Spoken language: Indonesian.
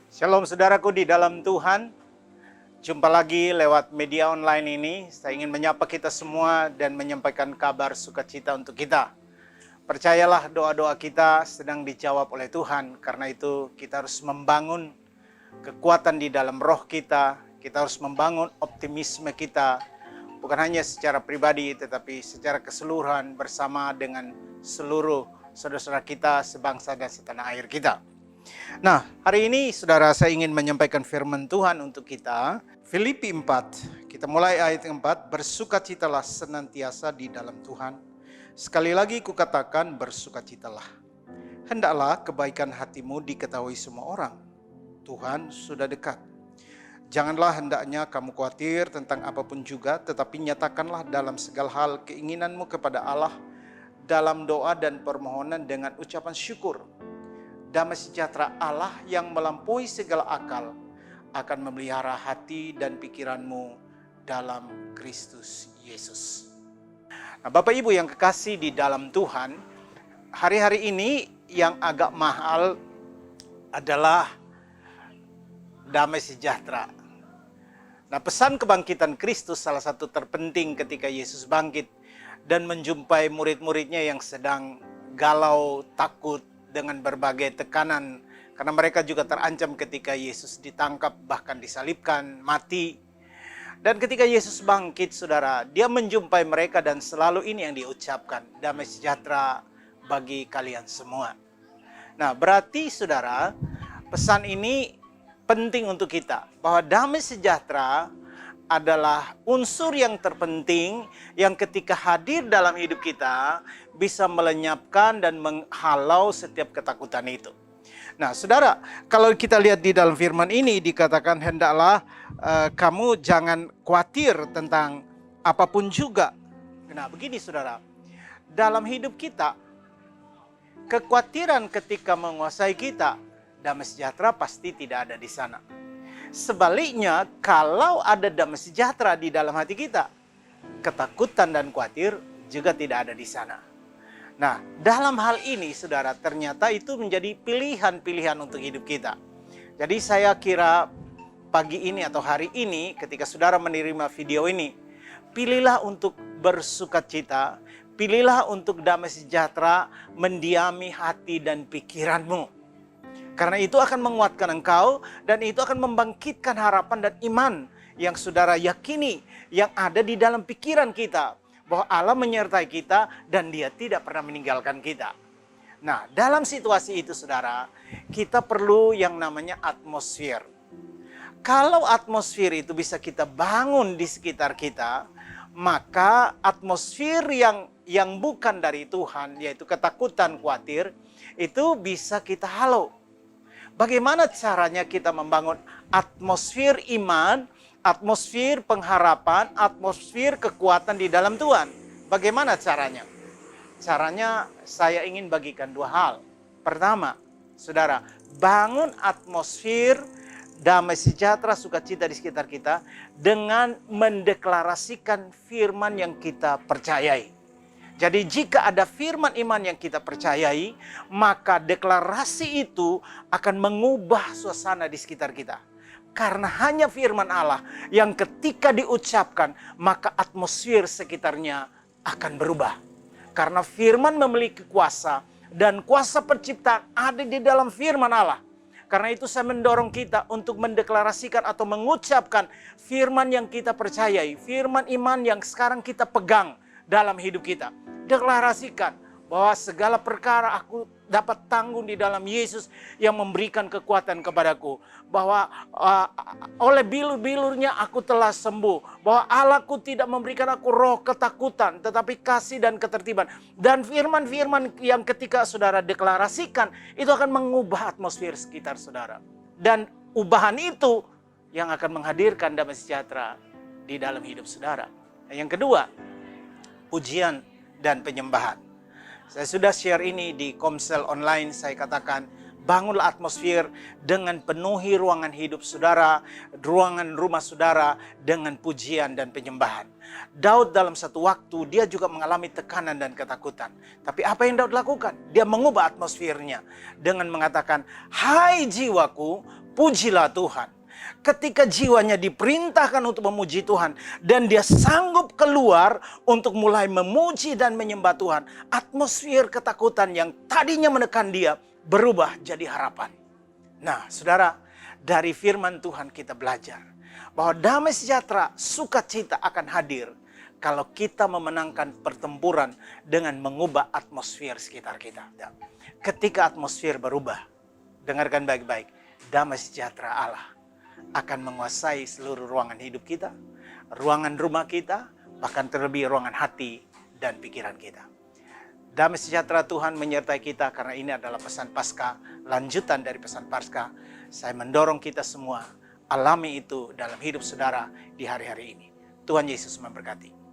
Shalom saudaraku di dalam Tuhan. Jumpa lagi lewat media online ini. Saya ingin menyapa kita semua dan menyampaikan kabar sukacita untuk kita. Percayalah doa-doa kita sedang dijawab oleh Tuhan. Karena itu kita harus membangun kekuatan di dalam roh kita. Kita harus membangun optimisme kita. Bukan hanya secara pribadi tetapi secara keseluruhan bersama dengan seluruh saudara-saudara kita sebangsa dan setanah air kita. Nah, hari ini saudara saya ingin menyampaikan firman Tuhan untuk kita. Filipi 4, kita mulai ayat 4. Bersukacitalah senantiasa di dalam Tuhan. Sekali lagi kukatakan bersukacitalah. Hendaklah kebaikan hatimu diketahui semua orang. Tuhan sudah dekat. Janganlah hendaknya kamu khawatir tentang apapun juga, tetapi nyatakanlah dalam segala hal keinginanmu kepada Allah dalam doa dan permohonan dengan ucapan syukur. Damai sejahtera Allah yang melampaui segala akal akan memelihara hati dan pikiranmu dalam Kristus Yesus. Nah, Bapak Ibu yang kekasih di dalam Tuhan, hari-hari ini yang agak mahal adalah damai sejahtera. Nah, pesan kebangkitan Kristus salah satu terpenting ketika Yesus bangkit dan menjumpai murid-muridnya yang sedang galau, takut, dengan berbagai tekanan, karena mereka juga terancam ketika Yesus ditangkap, bahkan disalibkan, mati. Dan ketika Yesus bangkit, saudara, dia menjumpai mereka dan selalu ini yang diucapkan, damai sejahtera bagi kalian semua. Nah, berarti saudara, pesan ini penting untuk kita, bahwa damai sejahtera adalah unsur yang terpenting yang ketika hadir dalam hidup kita bisa melenyapkan dan menghalau setiap ketakutan itu. Nah, saudara, kalau kita lihat di dalam firman ini dikatakan hendaklah kamu jangan khawatir tentang apapun juga. Nah, begini saudara, dalam hidup kita kekhawatiran ketika menguasai kita, damai sejahtera pasti tidak ada di sana. Sebaliknya, kalau ada damai sejahtera di dalam hati kita, ketakutan dan khawatir juga tidak ada di sana. Nah, dalam hal ini, saudara, ternyata itu menjadi pilihan-pilihan untuk hidup kita. Jadi saya kira pagi ini atau hari ini, ketika saudara menerima video ini, pilihlah untuk bersukacita, pilihlah untuk damai sejahtera mendiami hati dan pikiranmu. Karena itu akan menguatkan engkau dan itu akan membangkitkan harapan dan iman yang saudara yakini yang ada di dalam pikiran kita. Bahwa Allah menyertai kita dan dia tidak pernah meninggalkan kita. Nah, dalam situasi itu saudara, kita perlu yang namanya atmosfer. Kalau atmosfer itu bisa kita bangun di sekitar kita, maka atmosfer yang bukan dari Tuhan, yaitu ketakutan, khawatir, itu bisa kita halau. Bagaimana caranya kita membangun atmosfer iman, atmosfer pengharapan, atmosfer kekuatan di dalam Tuhan? Bagaimana caranya? Caranya saya ingin bagikan dua hal. Pertama, saudara, bangun atmosfer damai sejahtera sukacita di sekitar kita dengan mendeklarasikan firman yang kita percayai. Jadi jika ada firman iman yang kita percayai, maka deklarasi itu akan mengubah suasana di sekitar kita. Karena hanya firman Allah yang ketika diucapkan, maka atmosfer sekitarnya akan berubah. Karena firman memiliki kuasa dan kuasa penciptaan ada di dalam firman Allah. Karena itu saya mendorong kita untuk mendeklarasikan atau mengucapkan firman yang kita percayai. Firman iman yang sekarang kita pegang dalam hidup kita. Deklarasikan bahwa segala perkara aku dapat tanggung di dalam Yesus yang memberikan kekuatan kepadaku. Bahwa oleh bilur-bilurnya aku telah sembuh. Bahwa Allahku tidak memberikan aku roh ketakutan, tetapi kasih dan ketertiban. Dan firman-firman yang ketika saudara deklarasikan, itu akan mengubah atmosfer sekitar saudara. Dan ubahan itu yang akan menghadirkan damai sejahtera di dalam hidup saudara. Yang kedua, pujian dan penyembahan. Saya sudah share ini di Komsel online, saya katakan Bangunlah atmosfer dengan penuhi ruangan hidup saudara, ruangan rumah saudara dengan pujian dan penyembahan. Daud dalam satu waktu dia juga mengalami tekanan dan ketakutan. Tapi apa yang Daud lakukan? Dia mengubah atmosfernya dengan mengatakan, "Hai jiwaku, pujilah Tuhan." Ketika jiwanya diperintahkan untuk memuji Tuhan dan dia sanggup keluar untuk mulai memuji dan menyembah Tuhan, atmosfer ketakutan yang tadinya menekan dia berubah jadi harapan. Nah, saudara, dari firman Tuhan kita belajar bahwa damai sejahtera, sukacita akan hadir kalau kita memenangkan pertempuran dengan mengubah atmosfer sekitar kita. Ketika atmosfer berubah, dengarkan baik-baik, damai sejahtera Allah akan menguasai seluruh ruangan hidup kita, ruangan rumah kita, bahkan terlebih ruangan hati dan pikiran kita. Damai sejahtera Tuhan menyertai kita karena ini adalah pesan Paskah, lanjutan dari pesan Paskah. Saya mendorong kita semua alami itu dalam hidup saudara di hari-hari ini. Tuhan Yesus memberkati.